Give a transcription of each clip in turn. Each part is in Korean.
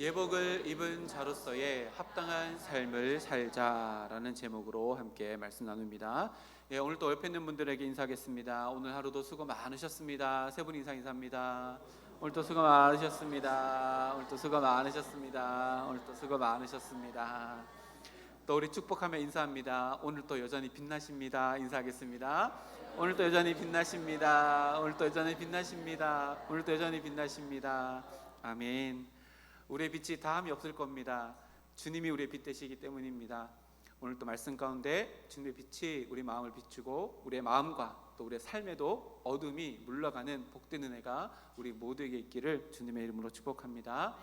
예복을 입은 자로서의 합당한 삶을 살자라는 제목으로 함께 말씀 나눕니다. 오늘도 옆에 있는 분들에게 인사하겠습니다. 오늘 하루도 수고 많으셨습니다. 세 분 인사합니다. 오늘도 수고 많으셨습니다. 오늘도 수고 많으셨습니다. 오늘도 수고 많으셨습니다. 또 우리 축복하며 인사합니다. 오늘도 여전히 빛나십니다. 인사하겠습니다. 오늘도 여전히 빛나십니다. 오늘도 여전히 빛나십니다. 오늘도 여전히 빛나십니다. 아멘. 우리의 빛이 다함이 없을 겁니다. 주님이 우리의 빛 되시기 때문입니다. 오늘 또 말씀 가운데 주님의 빛이 우리 마음을 비추고 우리의 마음과 또 우리의 삶에도 어둠이 물러가는 복된 은혜가 우리 모두에게 있기를 주님의 이름으로 축복합니다.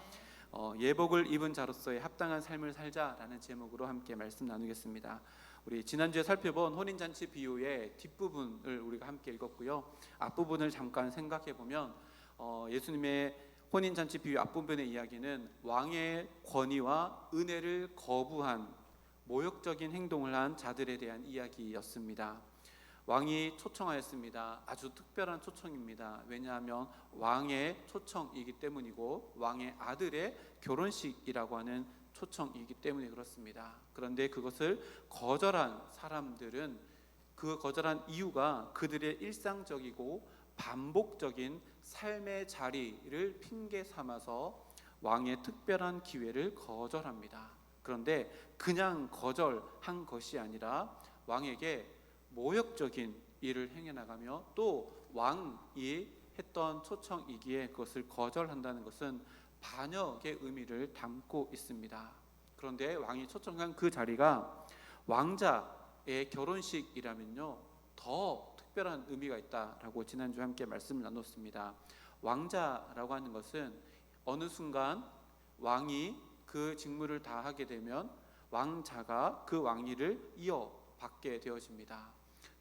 예복을 입은 자로서의 합당한 삶을 살자라는 제목으로 함께 말씀 나누겠습니다. 우리 지난주에 살펴본 혼인잔치 비유의 뒷부분을 우리가 함께 읽었고요. 앞부분을 잠깐 생각해 보면 예수님의 혼인잔치 비유 앞부분의 이야기는 왕의 권위와 은혜를 거부한 모욕적인 행동을 한 자들에 대한 이야기였습니다. 왕이 초청하였습니다. 아주 특별한 초청입니다. 왜냐하면 왕의 초청이기 때문이고 왕의 아들의 결혼식이라고 하는 초청이기 때문에 그렇습니다. 그런데 그것을 거절한 사람들은 그 거절한 이유가 그들의 일상적이고 반복적인 삶의 자리를 핑계 삼아서 왕의 특별한 기회를 거절합니다. 그런데 그냥 거절한 것이 아니라 왕에게 모욕적인 일을 행해 나가며 또 왕이 했던 초청이기에 그것을 거절한다는 것은 반역의 의미를 담고 있습니다. 그런데 왕이 초청한 그 자리가 왕자의 결혼식이라면요 더 특별한 의미가 있다라고 지난주에 함께 말씀을 나눴습니다. 왕자라고 하는 것은 어느 순간 왕이 그 직무를 다하게 되면 왕자가 그 왕위를 이어받게 되어집니다.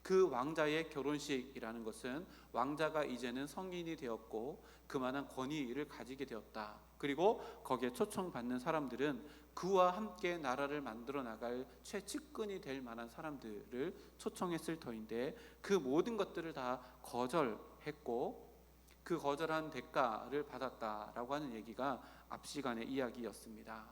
그 왕자의 결혼식이라는 것은 왕자가 이제는 성인이 되었고 그만한 권위를 가지게 되었다. 그리고 거기에 초청받는 사람들은 그와 함께 나라를 만들어 나갈 최측근이 될 만한 사람들을 초청했을 터인데 그 모든 것들을 다 거절했고 그 거절한 대가를 받았다라고 하는 얘기가 앞 시간의 이야기였습니다.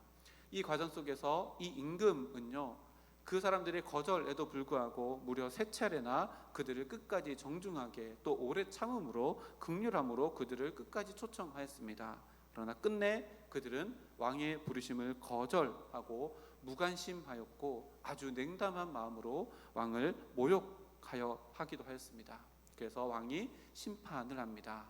이 과정 속에서 이 임금은요 그 사람들의 거절에도 불구하고 무려 3차례나 그들을 끝까지 정중하게 또 오래 참음으로 긍휼함으로 그들을 끝까지 초청하였습니다. 그러나 끝내 그들은 왕의 부르심을 거절하고 무관심하였고 아주 냉담한 마음으로 왕을 모욕하여 하기도 하였습니다. 그래서 왕이 심판을 합니다.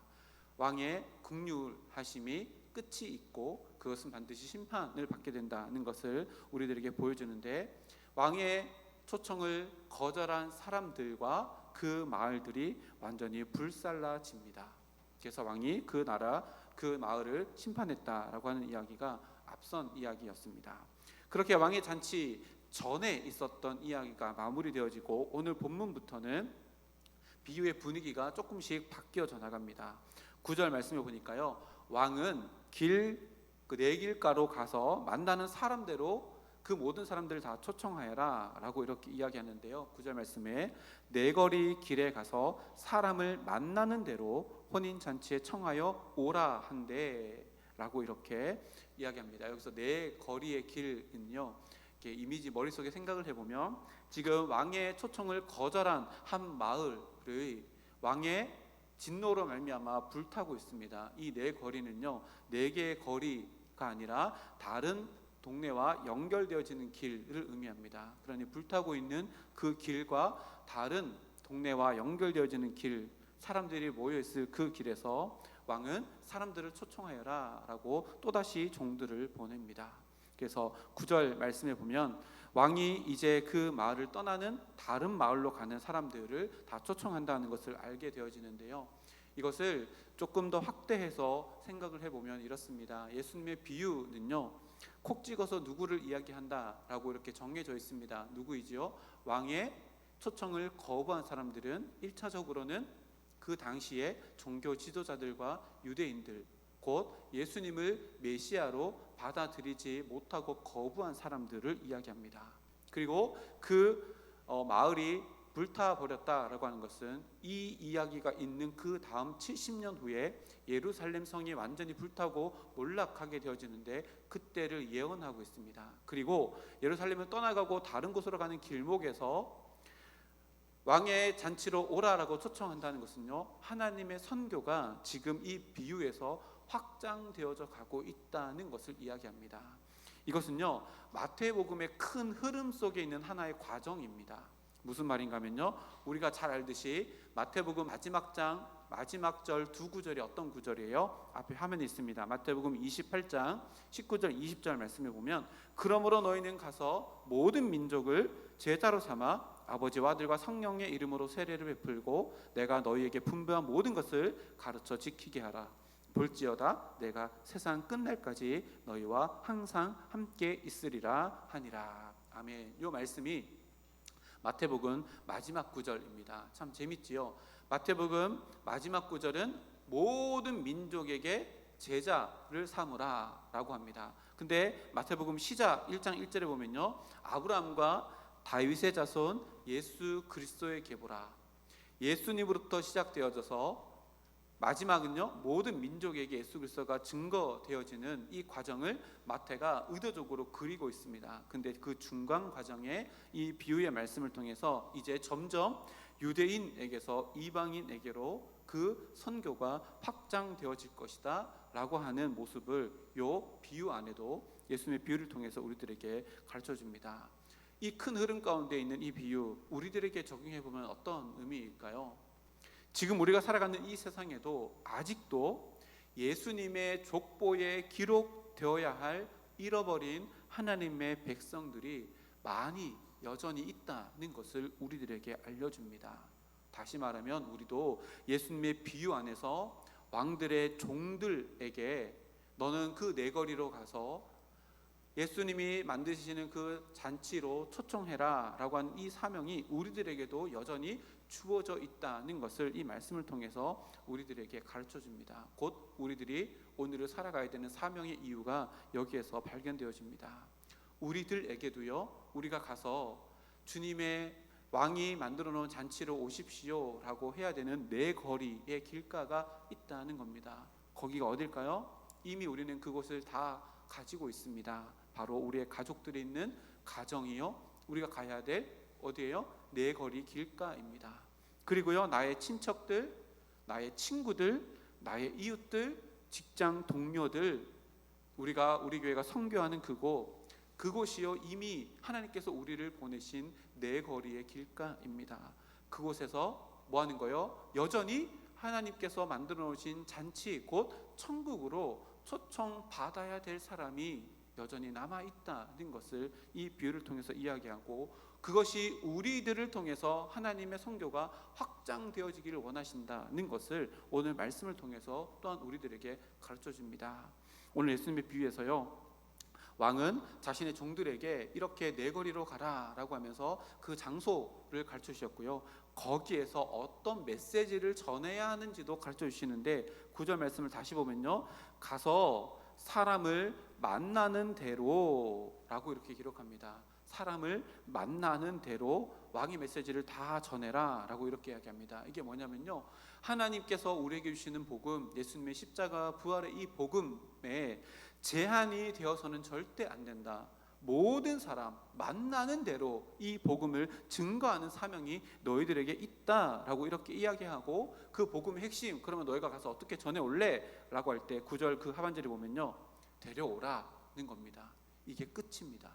왕의 긍휼하심이 끝이 있고 그것은 반드시 심판을 받게 된다는 것을 우리들에게 보여주는데 왕의 초청을 거절한 사람들과 그 마을들이 완전히 불살라집니다. 그래서 왕이 그 나라 그 마을을 심판했다라고 하는 이야기가 앞선 이야기였습니다. 그렇게 왕의 잔치 전에 있었던 이야기가 마무리되어지고 오늘 본문부터는 비유의 분위기가 조금씩 바뀌어져 나갑니다. 9절 말씀을 보니까요 왕은 네 길가로 가서 만나는 사람대로 그 모든 사람들을 다 초청하여라 라고 이렇게 이야기하는데요 9절 말씀에 네 거리 길에 가서 사람을 만나는 대로 혼인잔치에 청하여 오라 한대 라고 이렇게 이야기합니다. 여기서 네 거리의 길은요 이렇게 이미지 머릿속에 생각을 해보면 지금 왕의 초청을 거절한 한 마을의 왕의 진노로 말미암아 불타고 있습니다. 이 네 거리는요 네 개의 거리가 아니라 다른 동네와 연결되어지는 길을 의미합니다. 그러니 불타고 있는 그 길과 다른 동네와 연결되어지는 길, 사람들이 모여있을 그 길에서 왕은 사람들을 초청하여라 라고 또다시 종들을 보냅니다. 그래서 9절 말씀에 보면 왕이 이제 그 마을을 떠나는 다른 마을로 가는 사람들을 다 초청한다는 것을 알게 되어지는데요 이것을 조금 더 확대해서 생각을 해보면 이렇습니다. 예수님의 비유는요 콕 찍어서 누구를 이야기한다라고 이렇게 정해져 있습니다. 누구이지요? 왕의 초청을 거부한 사람들은 1차적으로는 그 당시에 종교 지도자들과 유대인들, 곧 예수님을 메시아로 받아들이지 못하고 거부한 사람들을 이야기합니다. 그리고 그 마을이 불타버렸다라고 하는 것은 이 이야기가 있는 그 다음 70년 후에 예루살렘 성이 완전히 불타고 몰락하게 되어지는데 그때를 예언하고 있습니다. 그리고 예루살렘을 떠나가고 다른 곳으로 가는 길목에서 왕의 잔치로 오라라고 초청한다는 것은요, 하나님의 선교가 지금 이 비유에서 확장되어져 가고 있다는 것을 이야기합니다. 이것은요, 마태복음의 큰 흐름 속에 있는 하나의 과정입니다. 무슨 말인가 하면요, 우리가 잘 알듯이 마태복음 마지막 장 마지막 절 두 구절이 어떤 구절이에요? 앞에 화면에 있습니다. 마태복음 28장 19절 20절 말씀을 보면, 그러므로 너희는 가서 모든 민족을 제자로 삼아 아버지와 아들과 성령의 이름으로 세례를 베풀고 내가 너희에게 분부한 모든 것을 가르쳐 지키게 하라. 볼지어다 내가 세상 끝날까지 너희와 항상 함께 있으리라 하니라. 아멘. 이 말씀이 마태복음 마지막 구절입니다. 참 재밌지요. 마태복음 마지막 구절은 모든 민족에게 제자를 삼으라 라고 합니다. 근데 마태복음 시작 1장 1절에 보면요, 아브라함과 다윗의 자손 예수 그리스도의 계보라, 예수님으로부터 시작되어져서 마지막은요, 모든 민족에게 예수 그리스도가 증거되어지는 이 과정을 마태가 의도적으로 그리고 있습니다. 근데 그 중간 과정에 이 비유의 말씀을 통해서 이제 점점 유대인에게서 이방인에게로 그 선교가 확장되어질 것이다 라고 하는 모습을 요 비유 안에도 예수님의 비유를 통해서 우리들에게 가르쳐줍니다. 이 큰 흐름 가운데 있는 이 비유, 우리들에게 적용해 보면 어떤 의미일까요? 지금 우리가 살아가는 이 세상에도 아직도 예수님의 족보에 기록되어야 할 잃어버린 하나님의 백성들이 많이 여전히 있다는 것을 우리들에게 알려줍니다. 다시 말하면 우리도 예수님의 비유 안에서 왕들의 종들에게 너는 그 내거리로 가서 예수님이 만드시는 그 잔치로 초청해라 라고 한 이 사명이 우리들에게도 여전히 주어져 있다는 것을 이 말씀을 통해서 우리들에게 가르쳐 줍니다. 곧 우리들이 오늘을 살아가야 되는 사명의 이유가 여기에서 발견되어집니다. 우리들에게도요, 우리가 가서 주님의 왕이 만들어 놓은 잔치로 오십시오 라고 해야 되는 내 거리의 길가가 있다는 겁니다. 거기가 어딜까요? 이미 우리는 그곳을 다 가지고 있습니다. 바로 우리의 가족들이 있는 가정이요, 우리가 가야 될 어디예요? 내 거리 길가입니다. 그리고요, 나의 친척들, 나의 친구들, 나의 이웃들, 직장 동료들, 우리 교회가 선교하는 그곳이요, 이미 하나님께서 우리를 보내신 내 거리의 길가입니다. 그곳에서 뭐 하는 거예요? 여전히 하나님께서 만들어 놓으신 잔치, 곧 천국으로 초청받아야 될 사람이 여전히 남아있다는 것을 이 비유를 통해서 이야기하고, 그것이 우리들을 통해서 하나님의 선교가 확장되어지기를 원하신다는 것을 오늘 말씀을 통해서 또한 우리들에게 가르쳐 줍니다. 오늘 예수님의 비유에서요, 왕은 자신의 종들에게 이렇게 내거리로 가라라고 하면서 그 장소를 가르쳐 주셨고요, 거기에서 어떤 메시지를 전해야 하는지도 가르쳐 주시는데 9절 말씀을 다시 보면요, 가서 사람을 만나는 대로 라고 이렇게 기록합니다. 사람을 만나는 대로 왕의 메시지를 다 전해라 라고 이렇게 이야기합니다. 이게 뭐냐면요, 하나님께서 우리에게 주시는 복음, 예수님의 십자가 부활의 이 복음에 제한이 되어서는 절대 안 된다. 모든 사람 만나는 대로 이 복음을 증거하는 사명이 너희들에게 있다라고 이렇게 이야기하고, 그 복음의 핵심, 그러면 너희가 가서 어떻게 전해올래? 라고 할 때 9절 그 하반절에 보면요, 데려오라는 겁니다. 이게 끝입니다.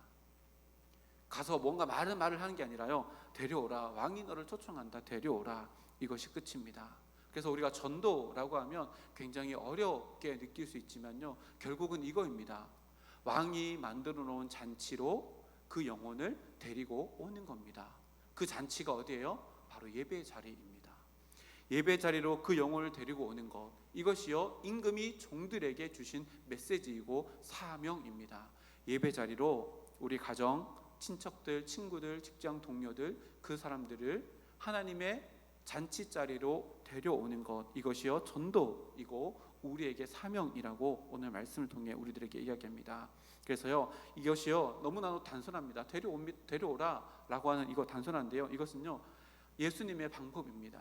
가서 뭔가 많은 말을 하는 게 아니라요, 데려오라, 왕이 너를 초청한다, 데려오라, 이것이 끝입니다. 그래서 우리가 전도라고 하면 굉장히 어렵게 느낄 수 있지만요, 결국은 이거입니다. 왕이 만들어 놓은 잔치로 그 영혼을 데리고 오는 겁니다. 그 잔치가 어디예요? 바로 예배 자리입니다. 예배 자리로 그 영혼을 데리고 오는 것, 이것이요, 임금이 종들에게 주신 메시지이고 사명입니다. 예배 자리로 우리 가정, 친척들, 친구들, 직장 동료들, 그 사람들을 하나님의 잔치 자리로 데려오는 것, 이것이요 전도이고 우리에게 사명이라고 오늘 말씀을 통해 우리들에게 이야기합니다. 그래서요, 이것이요 너무나도 단순합니다. 데려오라 라고 하는 이거 단순한데요, 이것은요 예수님의 방법입니다.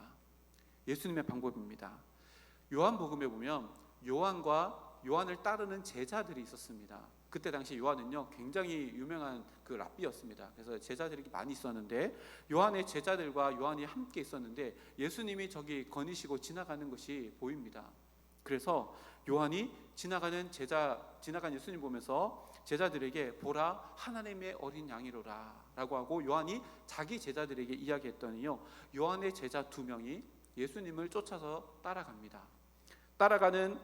예수님의 방법입니다. 요한복음에 보면 요한을 따르는 제자들이 있었습니다. 그때 당시 요한은요 굉장히 유명한 그 랍비였습니다. 그래서 제자들이 많이 있었는데 요한의 제자들과 요한이 함께 있었는데 예수님이 저기 거니시고 지나가는 것이 보입니다. 그래서 요한이 지나간 예수님 보면서 제자들에게 보라 하나님의 어린 양이로라 라고 하고 요한이 자기 제자들에게 이야기했더니요 요한의 제자 2명이 예수님을 쫓아서 따라갑니다. 따라가는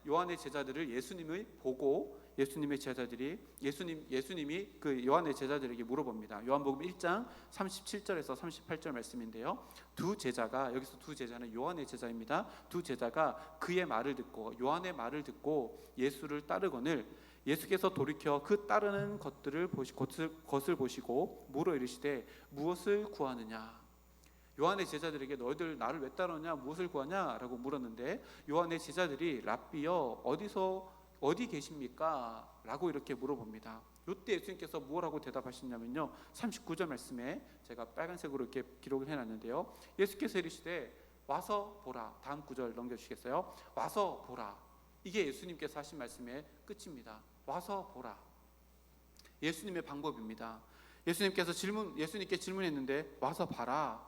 요한의 제자들을 예수님을 보고 예수님의 제자들이 예수님이 그 요한의 제자들에게 물어봅니다. 요한복음 1장 37절에서 38절 말씀인데요. 여기서 두 제자는 요한의 제자입니다. 두 제자가 그의 말을 듣고 요한의 말을 듣고 예수를 따르거늘 예수께서 돌이켜 그 따르는 것을 보시고 물어 이르시되 무엇을 구하느냐. 요한의 제자들에게 너희들 나를 왜 따르냐 무엇을 구하냐 라고 물었는데 요한의 제자들이 랍비여 어디 계십니까? 라고 이렇게 물어봅니다. 이때 예수님께서 뭐라고 대답하시냐면요 39절 말씀에 제가 빨간색으로 이렇게 기록을 해놨는데요 예수께서 이르시되 와서 보라. 다음 구절 넘겨주시겠어요? 와서 보라. 이게 예수님께서 하신 말씀의 끝입니다. 와서 보라. 예수님의 방법입니다. 예수님께 질문했는데 와서 봐라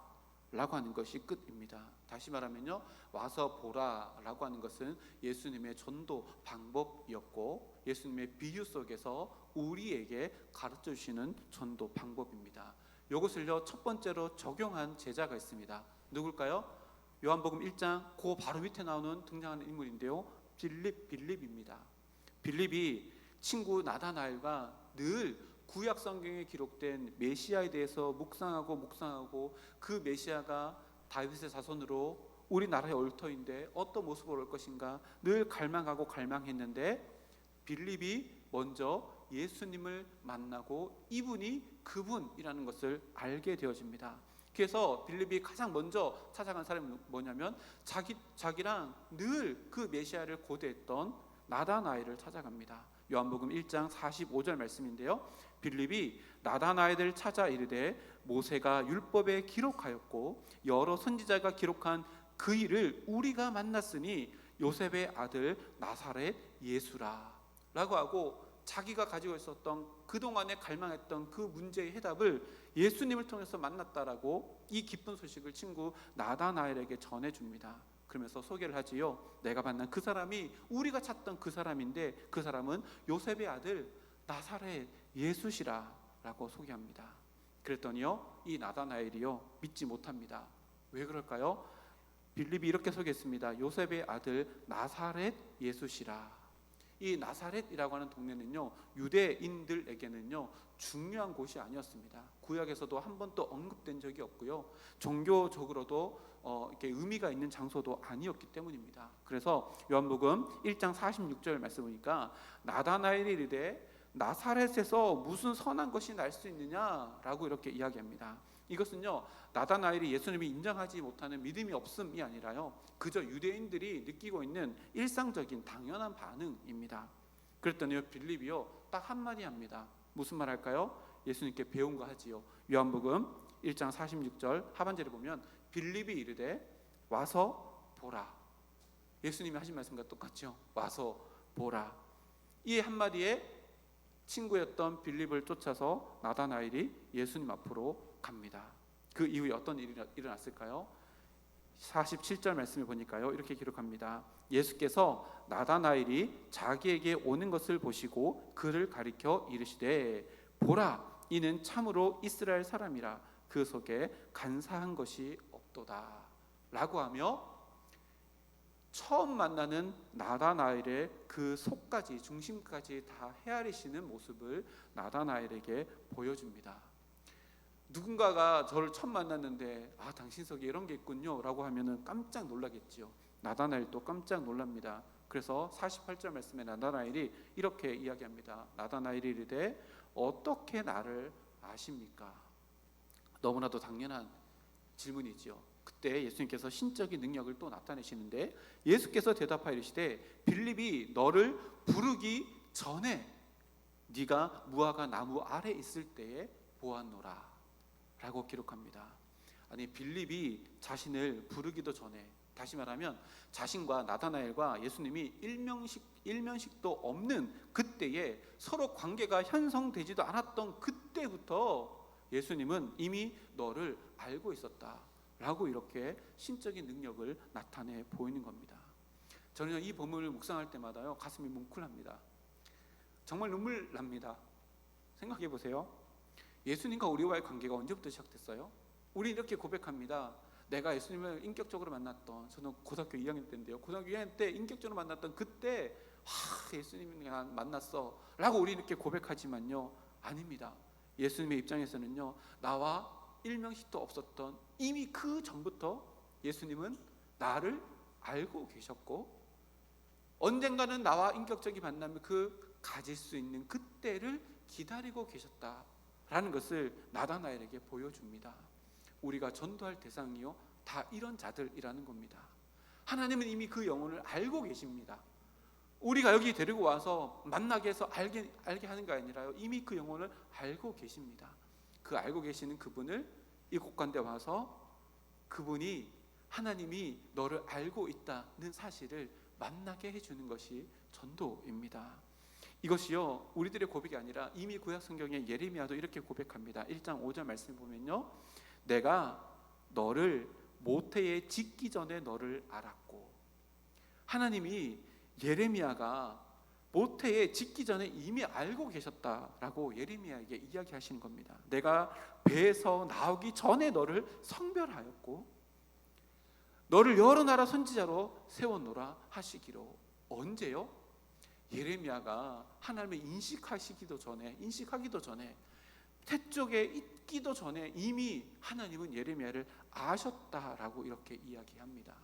라고 하는 것이 끝입니다. 다시 말하면요 와서 보라 라고 하는 것은 예수님의 전도 방법이었고 예수님의 비유 속에서 우리에게 가르쳐 주시는 전도 방법입니다. 이것을요 첫 번째로 적용한 제자가 있습니다. 누굴까요? 요한복음 1장 그 바로 밑에 나오는 등장하는 인물인데요 빌립입니다. 빌립이 친구 나다나엘과 늘 구약 성경에 기록된 메시아에 대해서 묵상하고 그 메시아가 다윗의 자손으로 우리나라의 옳터인데 어떤 모습으로 올 것인가 늘 갈망했는데 빌립이 먼저 예수님을 만나고 이분이 그분이라는 것을 알게 되어집니다. 그래서 빌립이 가장 먼저 찾아간 사람이 뭐냐면 자기랑 늘 그 메시아를 고대했던 나다나엘을 찾아갑니다. 요한복음 1장 45절 말씀인데요 빌립이 나다나엘을 찾아 이르되 모세가 율법에 기록하였고 여러 선지자가 기록한 그 일을 우리가 만났으니 요셉의 아들 나사렛 예수라 라고 하고 자기가 가지고 있었던 그동안에 갈망했던 그 문제의 해답을 예수님을 통해서 만났다라고 이 기쁜 소식을 친구 나다나엘에게 전해줍니다. 그러면서 소개를 하지요. 내가 만난 그 사람이 우리가 찾던 그 사람인데 그 사람은 요셉의 아들 나사렛 예수시라 라고 소개합니다. 그랬더니요 이 나다나엘이요 믿지 못합니다. 왜 그럴까요? 빌립이 이렇게 소개했습니다. 요셉의 아들 나사렛 예수시라. 이 나사렛이라고 하는 동네는요 유대인들에게는요 중요한 곳이 아니었습니다. 구약에서도 한 번도 언급된 적이 없고요 종교적으로도 이렇게 의미가 있는 장소도 아니었기 때문입니다. 그래서 요한복음 1장 46절 말씀 보니까 나다나엘이 이르되 나사렛에서 무슨 선한 것이 날 수 있느냐라고 이렇게 이야기합니다. 이것은요 나다나엘이 예수님이 인정하지 못하는 믿음이 없음이 아니라요 그저 유대인들이 느끼고 있는 일상적인 당연한 반응입니다. 그랬더니 빌립이요 딱 한마디 합니다. 무슨 말 할까요? 예수님께 배운 거 하지요. 요한복음 1장 46절 하반절에 보면 빌립이 이르되 와서 보라. 예수님이 하신 말씀과 똑같죠. 와서 보라. 이 한마디에 친구였던 빌립을 쫓아서 나다나엘이 예수님 앞으로 갑니다. 그 이후에 어떤 일이 일어났을까요? 47절 말씀을 보니까요 이렇게 기록합니다. 예수께서 나다나엘이 자기에게 오는 것을 보시고 그를 가리켜 이르시되 보라 이는 참으로 이스라엘 사람이라 그 속에 간사한 것이 없도다 라고 하며 처음 만나는 나다나엘의 그 속까지 중심까지 다 헤아리시는 모습을 나다나엘에게 보여줍니다. 누군가가 저를 처음 만났는데 당신 속에 이런 게 있군요 라고 하면은 깜짝 놀라겠지요. 나다나엘도 깜짝 놀랍니다. 그래서 48절 말씀에 나다나엘이 이렇게 이야기합니다. 나다나엘이 이르되 어떻게 나를 아십니까? 너무나도 당연한 질문이지요. 그때 예수님께서 신적인 능력을 또 나타내시는데 예수께서 대답하여 이르시되 빌립이 너를 부르기 전에 네가 무화과 나무 아래 있을 때에 보았노라 라고 기록합니다. 아니 빌립이 자신을 부르기도 전에, 다시 말하면 자신과 나다나엘과 예수님이 일면식도 없는 그때에 서로 관계가 형성되지도 않았던 그때부터 예수님은 이미 너를 알고 있었다라고 이렇게 신적인 능력을 나타내 보이는 겁니다. 저는 이 본문을 묵상할 때마다요 가슴이 뭉클합니다. 정말 눈물 납니다. 생각해 보세요. 예수님과 우리와의 관계가 언제부터 시작됐어요? 우리 이렇게 고백합니다. 내가 예수님을 인격적으로 만났던, 저는 고등학교 2학년 때인데요, 고등학교 2학년 때 인격적으로 만났던 그때 예수님을 만났어 라고 우리 이렇게 고백하지만요, 아닙니다. 예수님의 입장에서는요, 나와 일명식도 없었던 이미 그 전부터 예수님은 나를 알고 계셨고, 언젠가는 나와 인격적인 만남을 가질 수 있는 그때를 기다리고 계셨다라는 것을 나다나엘에게 보여줍니다. 우리가 전도할 대상이요 다 이런 자들이라는 겁니다. 하나님은 이미 그 영혼을 알고 계십니다. 우리가 여기 데리고 와서 만나게 해서 알게 하는 게 아니라요, 이미 그 영혼을 알고 계십니다. 그 알고 계시는 그분을 이 곳간데 와서 그분이, 하나님이 너를 알고 있다는 사실을 만나게 해주는 것이 전도입니다. 이것이요 우리들의 고백이 아니라 이미 구약 성경의 예레미야도 이렇게 고백합니다. 1장 5절 말씀 보면요, 내가 너를 모태에 짓기 전에 너를 알았고, 하나님이 예레미야가 모태에 짓기 전에 이미 알고 계셨다라고 예레미야에게 이야기하시는 겁니다. 내가 배에서 나오기 전에 너를 성별하였고 너를 여러 나라 선지자로 세워놓으라 하시기로. 언제요? 예레미야가 하나님을 인식하기도 전에 태쪽에 있기도 전에 이미 하나님은 예레미야를 아셨다라고 이렇게 이야기합니다.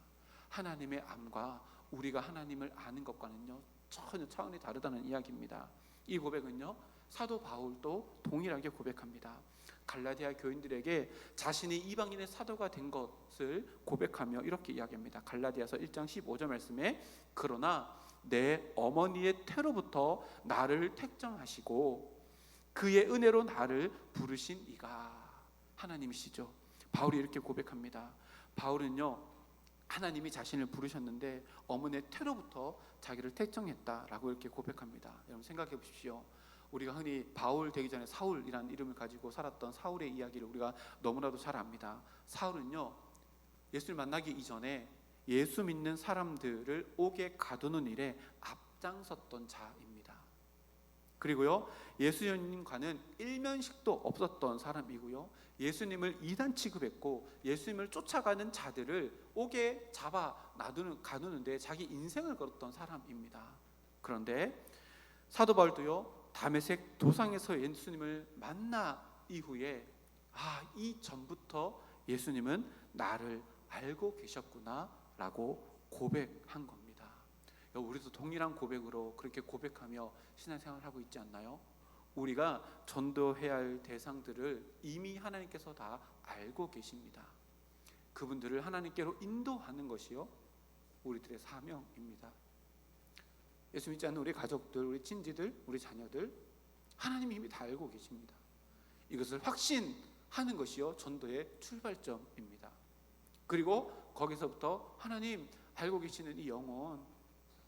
하나님의 암과 우리가 하나님을 아는 것과는요 전혀 차원이 다르다는 이야기입니다. 이 고백은요 사도 바울도 동일하게 고백합니다. 갈라디아 교인들에게 자신이 이방인의 사도가 된 것을 고백하며 이렇게 이야기합니다. 갈라디아서 1장 15절 말씀에, 그러나 내 어머니의 태로부터 나를 택정하시고 그의 은혜로 나를 부르신 이가 하나님이시죠. 바울이 이렇게 고백합니다. 바울은요 하나님이 자신을 부르셨는데 어머니의 태로부터 자기를 택정했다라고 이렇게 고백합니다. 여러분 생각해 보십시오. 우리가 흔히 바울 되기 전에 사울이라는 이름을 가지고 살았던 사울의 이야기를 우리가 너무나도 잘 압니다. 사울은요 예수를 만나기 이전에 예수 믿는 사람들을 옥에 가두는 일에 앞장섰던 자입니다. 그리고요 예수님과는 일면식도 없었던 사람이고요, 예수님을 이단 취급했고 예수님을 쫓아가는 자들을 옥에 잡아 가두는데 자기 인생을 걸었던 사람입니다. 그런데 사도 바울도요 다메섹 도상에서 예수님을 만나 이후에 이 전부터 예수님은 나를 알고 계셨구나 라고 고백한 겁니다. 우리도 동일한 고백으로 그렇게 고백하며 신앙생활을 하고 있지 않나요? 우리가 전도해야 할 대상들을 이미 하나님께서 다 알고 계십니다. 그분들을 하나님께로 인도하는 것이요 우리들의 사명입니다. 예수 믿지 않는 우리 가족들, 우리 친지들, 우리 자녀들, 하나님이 이미 다 알고 계십니다. 이것을 확신하는 것이요 전도의 출발점입니다. 그리고 거기서부터 하나님 알고 계시는 이 영혼,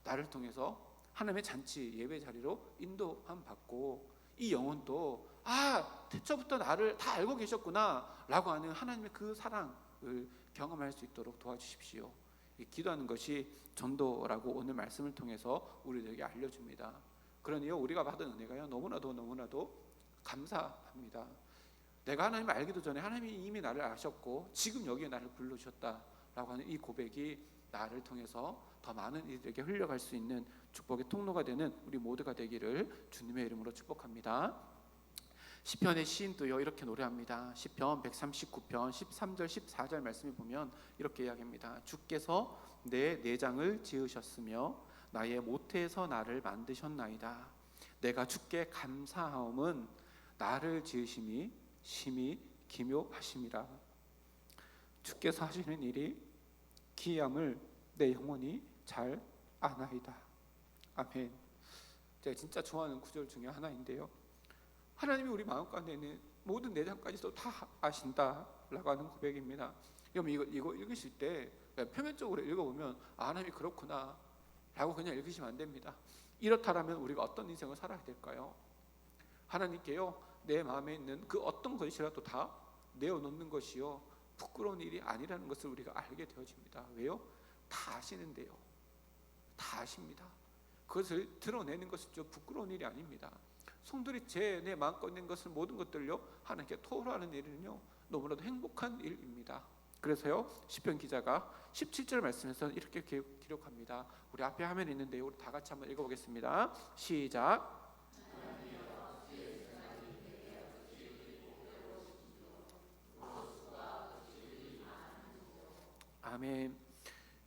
나를 통해서 하나님의 잔치 예배 자리로 인도함 받고, 이 영혼도 태초부터 나를 다 알고 계셨구나 라고 하는 하나님의 그 사랑을 경험할 수 있도록 도와주십시오. 기도하는 것이 전도라고 오늘 말씀을 통해서 우리들에게 알려줍니다. 그러니요 우리가 받은 은혜가요 너무나도 감사합니다. 내가 하나님을 알기도 전에 하나님이 이미 나를 아셨고 지금 여기에 나를 불러주셨다라고 하는 이 고백이 나를 통해서 더 많은 이들에게 흘려갈 수 있는 축복의 통로가 되는 우리 모두가 되기를 주님의 이름으로 축복합니다. 시편의 시인도요 이렇게 노래합니다. 시편 139편 13절 14절 말씀을 보면 이렇게 이야기합니다. 주께서 내 내장을 지으셨으며 나의 모태에서 나를 만드셨나이다. 내가 주께 감사하옴은 나를 지으심이 심히 기묘하심이라. 주께서 하시는 일이 기이함을 내 영혼이 잘 아나이다. 아멘. 제가 진짜 좋아하는 구절 중에 하나인데요, 하나님이 우리 마음 가운데 있는 모든 내장까지도 다 아신다라고 하는 고백입니다. 여러분 이거 읽으실 때 표면적으로 읽어보면 하나님이 그렇구나 라고 그냥 읽으시면 안 됩니다. 이렇다라면 우리가 어떤 인생을 살아야 될까요? 하나님께요, 내 마음에 있는 그 어떤 것이라도 다 내어놓는 것이요 부끄러운 일이 아니라는 것을 우리가 알게 되어집니다. 왜요? 다 아시는데요. 다 아십니다. 그것을 드러내는 것은 좀 부끄러운 일이 아닙니다. 성들이 내 마음껏 있는 것을 모든 것들요 하나님께 토로하는 일은요 너무나도 행복한 일입니다. 그래서요 시편 기자가 17절 말씀에서 이렇게 기록합니다. 우리 앞에 화면에 있는데 우리 다 같이 한번 읽어보겠습니다. 시작. 아멘.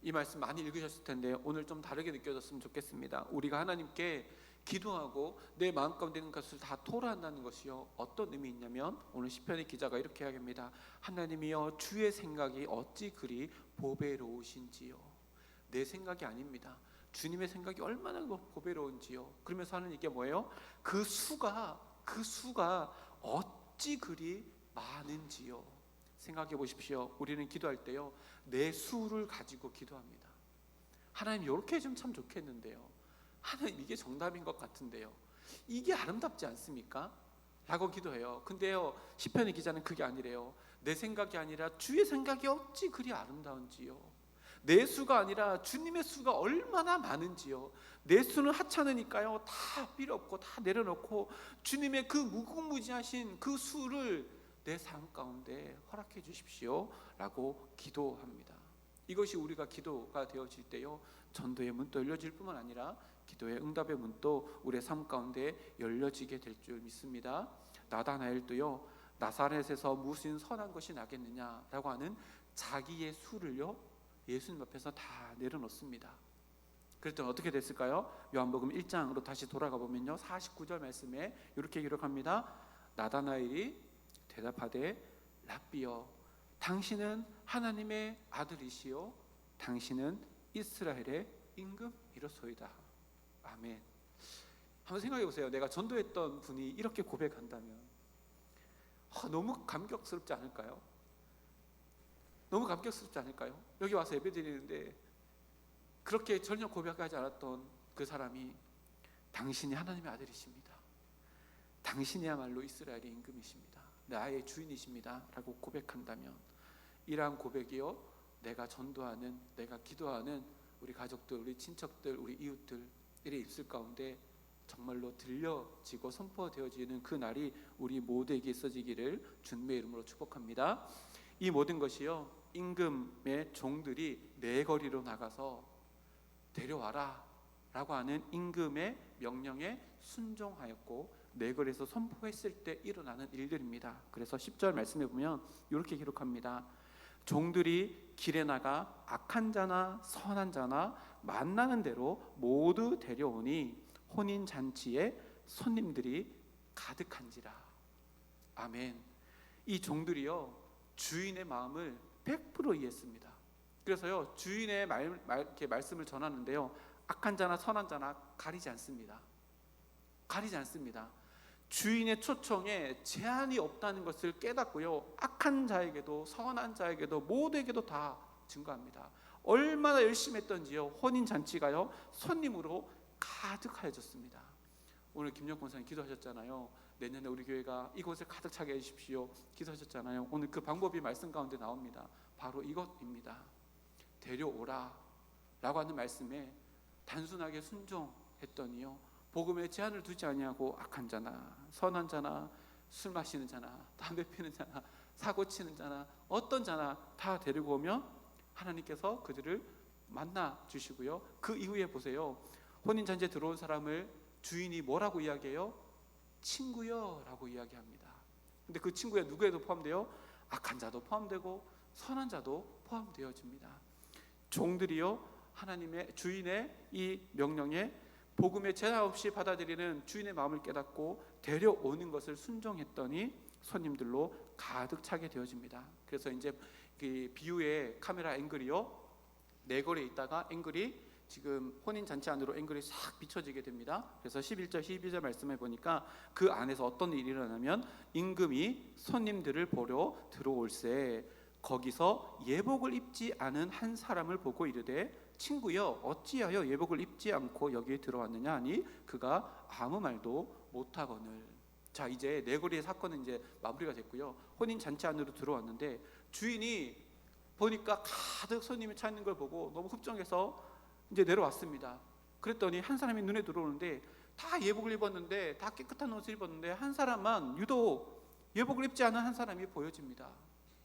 이 말씀 많이 읽으셨을 텐데 오늘 좀 다르게 느껴졌으면 좋겠습니다. 우리가 하나님께 기도하고 내 마음 가운데 있는 것을 다 토로한다는 것이요 어떤 의미 있냐면 오늘 시편의 기자가 이렇게 이야기합니다. 하나님이여 주의 생각이 어찌 그리 보배로우신지요. 내 생각이 아닙니다. 주님의 생각이 얼마나 보배로운지요. 그러면서 하는 이게 뭐예요? 그 수가 어찌 그리 많은지요. 생각해 보십시오. 우리는 기도할 때요 내 수를 가지고 기도합니다. 하나님 이렇게 해주면 참 좋겠는데요. 하나님 이게 정답인 것 같은데요. 이게 아름답지 않습니까? 라고 기도해요. 근데요 시편의 기자는 그게 아니래요. 내 생각이 아니라 주의 생각이 어찌 그리 아름다운지요. 내 수가 아니라 주님의 수가 얼마나 많은지요. 내 수는 하찮으니까요 다 필요 없고 다 내려놓고 주님의 그 무궁무진하신 그 수를 내 삶 가운데 허락해 주십시오 라고 기도합니다. 이것이 우리가 기도가 되어질 때요 전도의 문도 열려질 뿐만 아니라 기도의 응답의 문도 우리의 삶 가운데 열려지게 될 줄 믿습니다. 나다나엘도요 나사렛에서 무슨 선한 것이 나겠느냐라고 하는 자기의 수를요 예수님 앞에서 다 내려놓습니다. 그랬더니 어떻게 됐을까요? 요한복음 1장으로 다시 돌아가 보면요 49절 말씀에 이렇게 기록합니다. 나다나엘이 대답하되 랍비여 당신은 하나님의 아들이시요 당신은 이스라엘의 임금이로소이다. 아멘. 한번 생각해 보세요. 내가 전도했던 분이 이렇게 고백한다면 너무 감격스럽지 않을까요? 너무 감격스럽지 않을까요? 여기 와서 예배드리는데 그렇게 전혀 고백하지 않았던 그 사람이 당신이 하나님의 아들이십니다. 당신이야말로 이스라엘의 임금이십니다. 나의 주인이십니다 라고 고백한다면 이러한 고백이요 내가 전도하는 내가 기도하는 우리 가족들 우리 친척들 우리 이웃들 이래 있을 가운데 정말로 들려지고 선포되어지는 그 날이 우리 모두에게 있어지기를 주님의 이름으로 축복합니다. 이 모든 것이요 임금의 종들이 내 거리로 나가서 데려와라 라고 하는 임금의 명령에 순종하였고 내거리에서 선포했을 때 일어나는 일들입니다. 그래서 10절 말씀해 보면 이렇게 기록합니다. 종들이 길에 나가 악한 자나 선한 자나 만나는 대로 모두 데려오니 혼인잔치에 손님들이 가득한지라. 아멘. 이 종들이요 주인의 마음을 100% 이해했습니다. 그래서요 주인의 이렇게 말씀을 전하는데요 악한 자나 선한 자나 가리지 않습니다. 가리지 않습니다. 주인의 초청에 제한이 없다는 것을 깨닫고요 악한 자에게도 선한 자에게도 모두에게도 다 증거합니다. 얼마나 열심히 했던지요 혼인잔치가요 손님으로 가득하여졌습니다. 오늘 김영권 선생님 기도하셨잖아요. 내년에 우리 교회가 이곳을 가득 차게 해주십시오 기도하셨잖아요. 오늘 그 방법이 말씀 가운데 나옵니다. 바로 이것입니다. 데려오라 라고 하는 말씀에 단순하게 순종했더니요 복음에 제한을 두지 아니하고 악한 자나 선한 자나 술 마시는 자나 담배 피는 자나 사고 치는 자나 어떤 자나 다 데리고 오면 하나님께서 그들을 만나 주시고요 그 이후에 보세요 혼인잔치에 들어온 사람을 주인이 뭐라고 이야기해요? 친구여 라고 이야기합니다. 근데 그 친구에 누구에도 포함돼요? 악한 자도 포함되고 선한 자도 포함되어집니다. 종들이요 하나님의 주인의 이 명령에 복음의 제한 없이 받아들이는 주인의 마음을 깨닫고 데려오는 것을 순종했더니 손님들로 가득 차게 되어집니다. 그래서 이제 그 비유의 카메라 앵글이요 내거리에 있다가 앵글이 지금 혼인 잔치 안으로 앵글이 싹 비춰지게 됩니다. 그래서 11절 12절 말씀해 보니까 그 안에서 어떤 일이 일어나면 임금이 손님들을 보러 들어올세 거기서 예복을 입지 않은 한 사람을 보고 이르되 친구여 어찌하여 예복을 입지 않고 여기에 들어왔느냐 하니 그가 아무 말도 못하거늘. 자, 이제 네거리의 사건은 이제 마무리가 됐고요. 혼인 잔치 안으로 들어왔는데 주인이 보니까 가득 손님이 차 있는 걸 보고 너무 흡족해서 이제 내려왔습니다. 그랬더니 한 사람이 눈에 들어오는데 다 예복을 입었는데 다 깨끗한 옷을 입었는데 한 사람만 유독 예복을 입지 않은 한 사람이 보여집니다.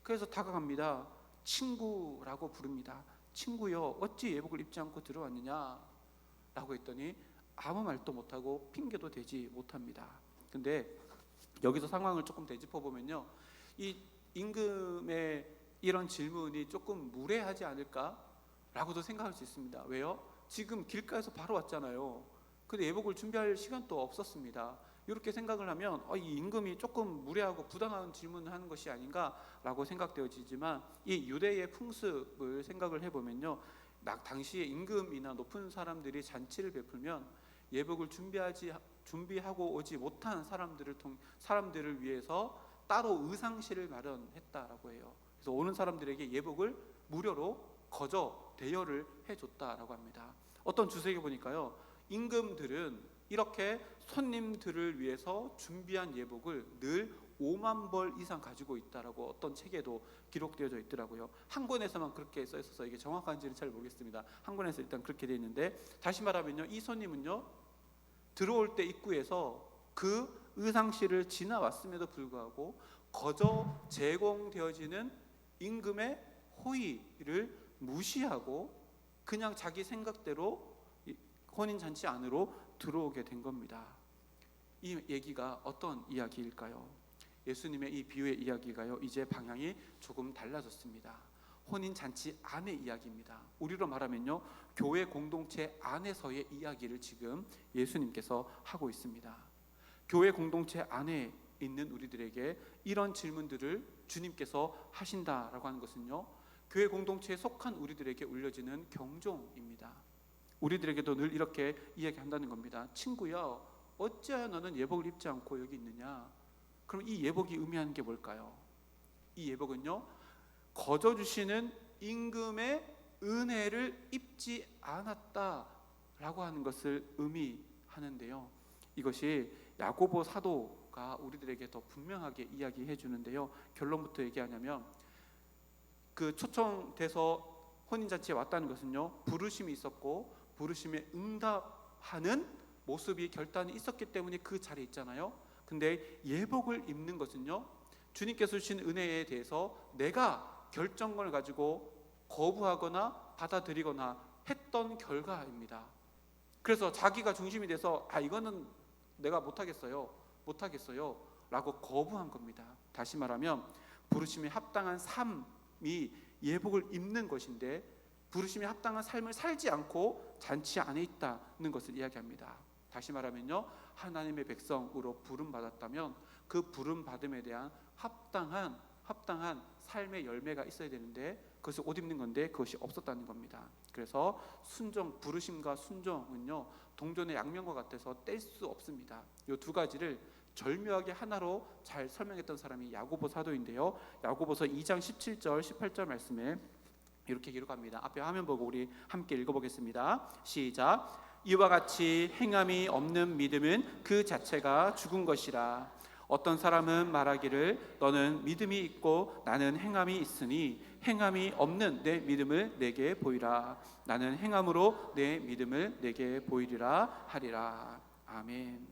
그래서 다가갑니다. 친구라고 부릅니다. 친구여 어찌 예복을 입지 않고 들어왔느냐 라고 했더니 아무 말도 못하고 핑계도 대지 못합니다. 근데 여기서 상황을 조금 되짚어 보면요, 이 임금의 이런 질문이 조금 무례하지 않을까라고도 생각할 수 있습니다. 왜요? 지금 길가에서 바로 왔잖아요. 근데 예복을 준비할 시간도 없었습니다. 이렇게 생각을 하면 이 임금이 조금 무례하고 부당한 질문을 하는 것이 아닌가라고 생각되어지지만 이 유대의 풍습을 생각을 해보면요, 당시에 임금이나 높은 사람들이 잔치를 베풀면 예복을 준비하고 오지 못한 사람들을 위해서 따로 의상실을 마련했다라고 해요. 그래서 오는 사람들에게 예복을 무료로 거저 대여를 해줬다라고 합니다. 어떤 주석에 보니까요, 임금들은 이렇게 손님들을 위해서 준비한 예복을 늘 5만 벌 이상 가지고 있다라고 어떤 책에도 기록되어져 있더라고요. 한 권에서만 그렇게 써 있어서 이게 정확한지는 잘 모르겠습니다. 한 권에서 일단 그렇게 되어 있는데, 다시 말하면요, 이 손님은요 들어올 때 입구에서 그 의상실을 지나왔음에도 불구하고 거저 제공되어지는 임금의 호의를 무시하고 그냥 자기 생각대로 혼인잔치 안으로 들어오게 된 겁니다. 이 얘기가 어떤 이야기일까요? 예수님의 이 비유의 이야기가요, 이제 방향이 조금 달라졌습니다. 혼인잔치 안의 이야기입니다. 우리로 말하면요, 교회 공동체 안에서의 이야기를 지금 예수님께서 하고 있습니다. 교회 공동체 안에 있는 우리들에게 이런 질문들을 주님께서 하신다라고 하는 것은요, 교회 공동체에 속한 우리들에게 울려지는 경종입니다. 우리들에게도 늘 이렇게 이야기한다는 겁니다. 친구야, 어찌하여 너는 예복을 입지 않고 여기 있느냐? 그럼 이 예복이 의미하는 게 뭘까요? 이 예복은요, 거저 주시는 임금의 은혜를 입지 않았다라고 하는 것을 의미하는데요, 이것이 야고보 사도가 우리들에게 더 분명하게 이야기해 주는데요, 결론부터 얘기하냐면 그 초청돼서 혼인잔치에 왔다는 것은요, 부르심이 있었고 부르심에 응답하는 모습이 결단이 있었기 때문에 그 자리에 있잖아요. 근데 예복을 입는 것은요, 주님께서 주신 은혜에 대해서 내가 결정권을 가지고 거부하거나 받아들이거나 했던 결과입니다. 그래서 자기가 중심이 돼서 이거는 내가 못하겠어요 라고 거부한 겁니다. 다시 말하면 부르심에 합당한 삶이 예복을 입는 것인데, 부르심에 합당한 삶을 살지 않고 잔치 안에 있다는 것을 이야기합니다. 다시 말하면요, 하나님의 백성으로 부름 받았다면 그 부름 받음에 대한 합당한 삶의 열매가 있어야 되는데 그것을 옷 입는 건데 그것이 없었다는 겁니다. 그래서 부르심과 순종은요, 동전의 양면과 같아서 뗄 수 없습니다. 이 두 가지를 절묘하게 하나로 잘 설명했던 사람이 야고보 사도인데요, 야고보서 2장 17절 18절 말씀에 이렇게 기록합니다. 앞에 화면 보고 우리 함께 읽어보겠습니다. 시작. 이와 같이 행함이 없는 믿음은 그 자체가 죽은 것이라. 어떤 사람은 말하기를 너는 믿음이 있고 나는 행함이 있으니 행함이 없는 내 믿음을 내게 보이라. 나는 행함으로 내 믿음을 내게 보이리라 하리라. 아멘.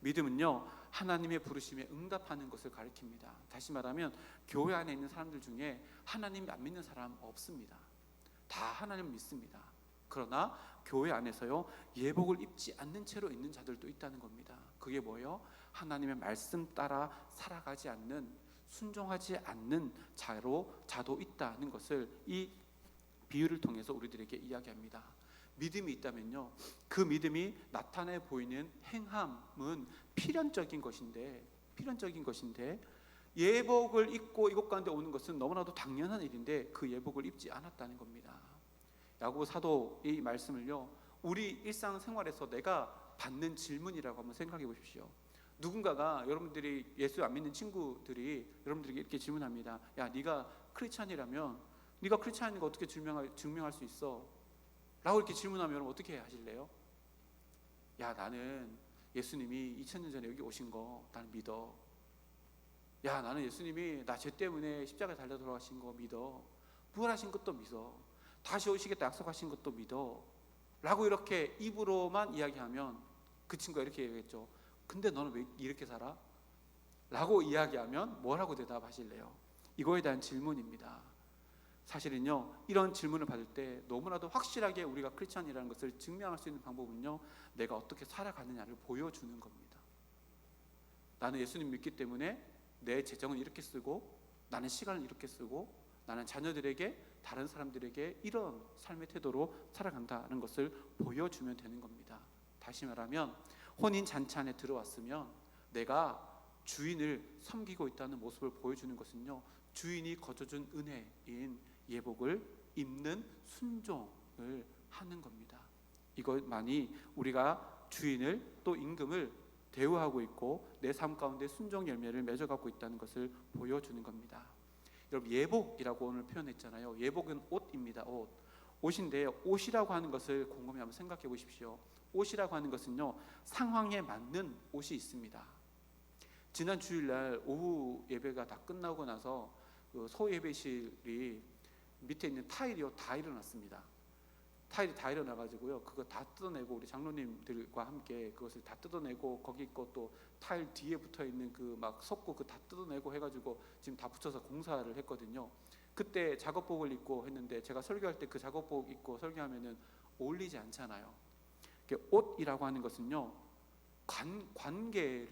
믿음은요, 하나님의 부르심에 응답하는 것을 가리킵니다. 다시 말하면 교회 안에 있는 사람들 중에 하나님 안 믿는 사람 없습니다. 다 하나님 믿습니다. 그러나 교회 안에서요, 예복을 입지 않는 채로 있는 자들도 있다는 겁니다. 그게 뭐예요? 하나님의 말씀 따라 살아가지 않는, 순종하지 않는 자도 있다는 것을 이 비유를 통해서 우리들에게 이야기합니다. 믿음이 있다면요, 그 믿음이 나타내 보이는 행함은 필연적인 것인데 예복을 입고 이곳 가운데 오는 것은 너무나도 당연한 일인데 그 예복을 입지 않았다는 겁니다. 야고보 사도 이 말씀을요, 우리 일상생활에서 내가 받는 질문이라고 한번 생각해 보십시오. 누군가가, 여러분들이 예수 안 믿는 친구들이 여러분들에게 이렇게 질문합니다. 야, 네가 크리스찬이라면 네가 크리스찬인 거 어떻게 증명할 수 있어? 라고 이렇게 질문하면 여러분 어떻게 하실래요? 야, 나는 예수님이 2000년 전에 여기 오신 거 나는 믿어. 야, 나는 예수님이 나 죄 때문에 십자가에 달려 돌아가신 거 믿어. 부활하신 것도 믿어. 다시 오시겠다 약속하신 것도 믿어. 라고 이렇게 입으로만 이야기하면 그 친구가 이렇게 얘기했죠. 근데 너는 왜 이렇게 살아? 라고 이야기하면 뭐라고 대답하실래요? 이거에 대한 질문입니다. 사실은요, 이런 질문을 받을 때 너무나도 확실하게 우리가 크리스찬이라는 것을 증명할 수 있는 방법은요, 내가 어떻게 살아가느냐를 보여주는 겁니다. 나는 예수님 믿기 때문에 내 재정은 이렇게 쓰고, 나는 시간을 이렇게 쓰고, 나는 자녀들에게, 다른 사람들에게 이런 삶의 태도로 살아간다는 것을 보여주면 되는 겁니다. 다시 말하면 혼인 잔치 안에 들어왔으면 내가 주인을 섬기고 있다는 모습을 보여주는 것은요, 주인이 거저준 은혜인 예복을 입는 순종을 하는 겁니다. 이것만이 우리가 주인을 또 임금을 대우하고 있고 내 삶 가운데 순종 열매를 맺어가고 있다는 것을 보여주는 겁니다. 여러분, 예복이라고 오늘 표현했잖아요. 예복은 옷입니다. 옷인데요, 옷이라고 하는 것을 곰곰이 한번 생각해 보십시오. 옷이라고 하는 것은요, 상황에 맞는 옷이 있습니다. 지난 주일날 오후 예배가 다 끝나고 나서 그 소예배실이 밑에 있는 타일이요 다 일어났습니다. 타일이 다 일어나가지고요, 그거 다 뜯어내고 우리 장로님들과 함께 그것을 다 뜯어내고, 거기 있고 또 타일 뒤에 붙어 있는 그 막 석고 그 다 뜯어내고 해가지고 지금 다 붙여서 공사를 했거든요. 그때 작업복을 입고 했는데 제가 설교할 때 그 작업복 입고 설교하면은 어울리지 않잖아요. 옷이라고 하는 것은요, 관계,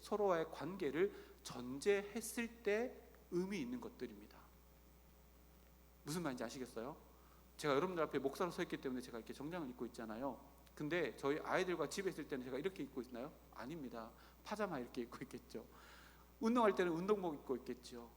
서로와의 관계를 전제했을 때 의미 있는 것들입니다. 무슨 말인지 아시겠어요? 제가 여러분들 앞에 목사로 서 있기 때문에 제가 이렇게 정장을 입고 있잖아요. 근데 저희 아이들과 집에 있을 때는 제가 이렇게 입고 있나요? 아닙니다. 파자마 이렇게 입고 있겠죠. 운동할 때는 운동복 입고 있겠죠.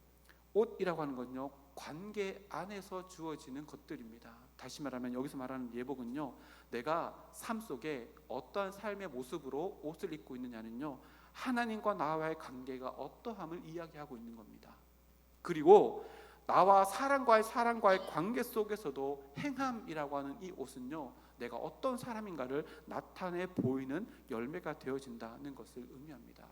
옷이라고 하는 건요, 관계 안에서 주어지는 것들입니다. 다시 말하면 여기서 말하는 예복은요, 내가 삶 속에 어떠한 삶의 모습으로 옷을 입고 있느냐는요, 하나님과 나와의 관계가 어떠함을 이야기하고 있는 겁니다. 그리고 나와 사람과의 관계 속에서도 행함이라고 하는 이 옷은요, 내가 어떤 사람인가를 나타내 보이는 열매가 되어진다는 것을 의미합니다.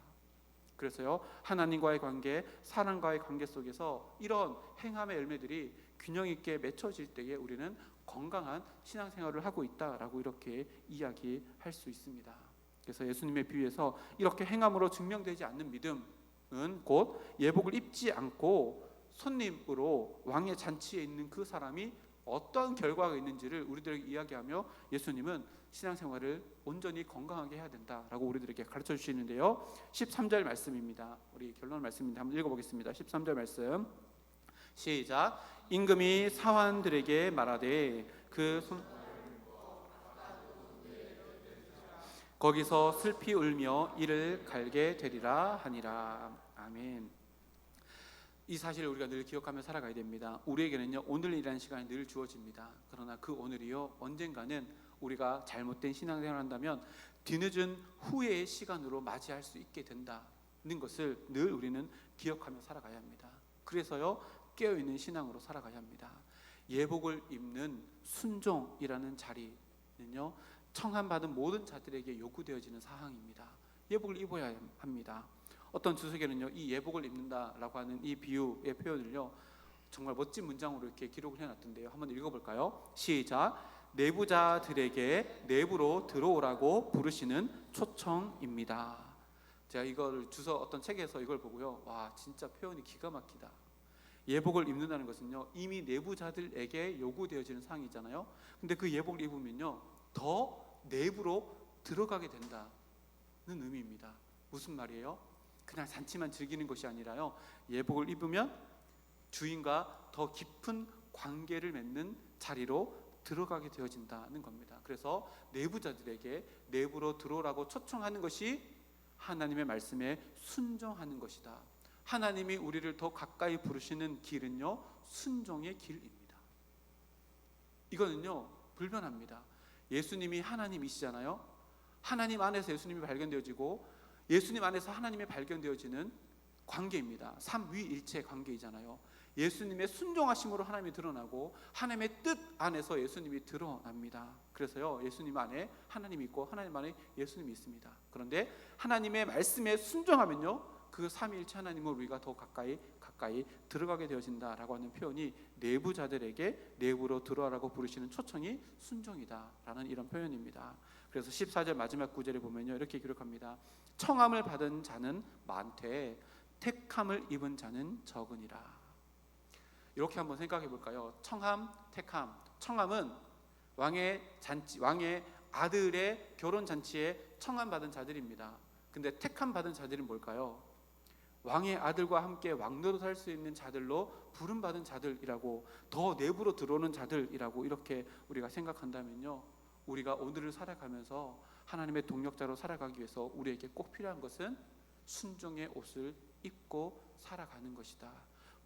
그래서요, 하나님과의 관계, 사람과의 관계 속에서 이런 행함의 열매들이 균형 있게 맺혀질 때에 우리는 건강한 신앙생활을 하고 있다라고 이렇게 이야기할 수 있습니다. 그래서 예수님의 비유에서 이렇게 행함으로 증명되지 않는 믿음은 곧 예복을 입지 않고 손님으로 왕의 잔치에 있는 그 사람이 어떤 결과가 있는지를 우리들에게 이야기하며, 예수님은 신앙생활을 온전히 건강하게 해야 된다라고 우리들에게 가르쳐 주시는데요, 13절 말씀입니다. 우리 결론 말씀인데 한번 읽어보겠습니다. 13절 말씀 시작. 임금이 사환들에게 말하되 거기서 슬피 울며 이를 갈게 되리라 하니라. 아멘. 이 사실을 우리가 늘 기억하며 살아가야 됩니다. 우리에게는요, 오늘이라는 시간이 늘 주어집니다. 그러나 그 오늘이요, 언젠가는 우리가 잘못된 신앙생활을 한다면 뒤늦은 후회의 시간으로 맞이할 수 있게 된다는 것을 늘 우리는 기억하며 살아가야 합니다. 그래서요, 깨어있는 신앙으로 살아가야 합니다. 예복을 입는 순종이라는 자리는요, 청함받은 모든 자들에게 요구되어지는 사항입니다. 예복을 입어야 합니다. 어떤 주석에는요, 이 예복을 입는다라고 하는 이 비유의 표현을요, 정말 멋진 문장으로 이렇게 기록을 해놨던데요. 한번 읽어볼까요? 시작. 내부자들에게 내부로 들어오라고 부르시는 초청입니다. 제가 이걸 주서 어떤 책에서 이걸 보고요, 와, 진짜 표현이 기가 막히다. 예복을 입는다는 것은요, 이미 내부자들에게 요구되어지는 사항이잖아요. 근데 그 예복을 입으면요, 더 내부로 들어가게 된다는 의미입니다. 무슨 말이에요? 그냥 잔치만 즐기는 것이 아니라요, 예복을 입으면 주인과 더 깊은 관계를 맺는 자리로 들어가게 되어진다는 겁니다. 그래서 내부자들에게 내부로 들어오라고 초청하는 것이 하나님의 말씀에 순종하는 것이다. 하나님이 우리를 더 가까이 부르시는 길은요, 순종의 길입니다. 이거는요 불변합니다. 예수님이 하나님이시잖아요. 하나님 안에서 예수님이 발견되어지고 예수님 안에서 하나님이 발견되어지는 관계입니다. 삼위일체 관계이잖아요. 예수님의 순종하심으로 하나님이 드러나고 하나님의 뜻 안에서 예수님이 드러납니다. 그래서요 예수님 안에 하나님이 있고 하나님 안에 예수님이 있습니다. 그런데 하나님의 말씀에 순종하면요 그 삼위일체 하나님을 우리가 더 가까이 들어가게 되어진다라고 하는 표현이 내부자들에게 내부로 들어와라고 부르시는 초청이 순종이다라는 이런 표현입니다. 그래서 14절 마지막 구절에 보면요 이렇게 기록합니다. 청함을 받은 자는 많되 택함을 입은 자는 적으니라. 이렇게 한번 생각해 볼까요? 청함, 택함. 청함은 왕의 잔치, 왕의 아들의 결혼 잔치에 청함 받은 자들입니다. 근데 택함 받은 자들이 뭘까요? 왕의 아들과 함께 왕노릇 할 수 있는 자들로 부름 받은 자들이라고, 더 내부로 들어오는 자들이라고 이렇게 우리가 생각한다면요 우리가 오늘을 살아가면서 하나님의 동력자로 살아가기 위해서 우리에게 꼭 필요한 것은 순종의 옷을 입고 살아가는 것이다.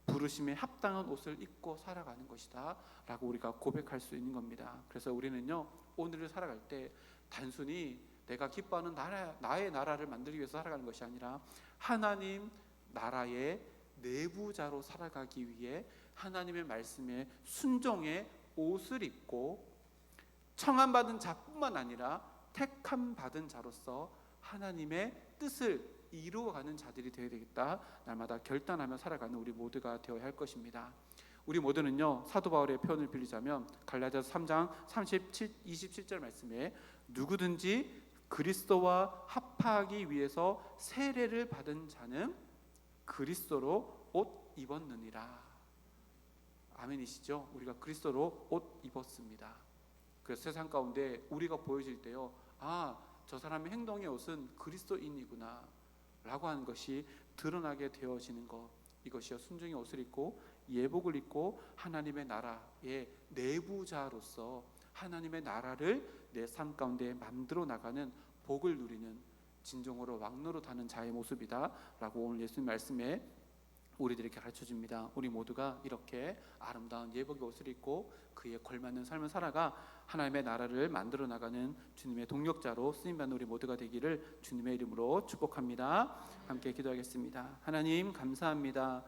부르심에 합당한 옷을 입고 살아가는 것이다 라고 우리가 고백할 수 있는 겁니다. 그래서 우리는요 오늘을 살아갈 때 단순히 내가 기뻐하는 나의 나라를 만들기 위해서 살아가는 것이 아니라 하나님 나라의 내부자로 살아가기 위해 하나님의 말씀에 순종의 옷을 입고 청함받은 자뿐만 아니라 택함 받은 자로서 하나님의 뜻을 이루어가는 자들이 되어야 되겠다. 날마다 결단하며 살아가는 우리 모두가 되어야 할 것입니다. 우리 모두는요 사도 바울의 표현을 빌리자면 갈라디아서 3장 27절 말씀에 누구든지 그리스도와 합하기 위해서 세례를 받은 자는 그리스도로 옷 입었느니라. 아멘이시죠? 우리가 그리스도로 옷 입었습니다. 그래서 세상 가운데 우리가 보여질 때요 저 사람의 행동의 옷은 그리스도인이구나 라고 하는 것이 드러나게 되어지는 것, 이것이요 순종의 옷을 입고 예복을 입고 하나님의 나라의 내부자로서 하나님의 나라를 내 삶 가운데 만들어 나가는 복을 누리는 진정으로 왕노릇하는 자의 모습이다 라고 오늘 예수님 말씀에 우리들에게 가르쳐줍니다. 우리 모두가 이렇게 아름다운 예복의 옷을 입고 그에 걸맞는 삶을 살아가 하나님의 나라를 만들어 나가는 주님의 동력자로 쓰임받는 우리 모두가 되기를 주님의 이름으로 축복합니다. 함께 기도하겠습니다. 하나님 감사합니다.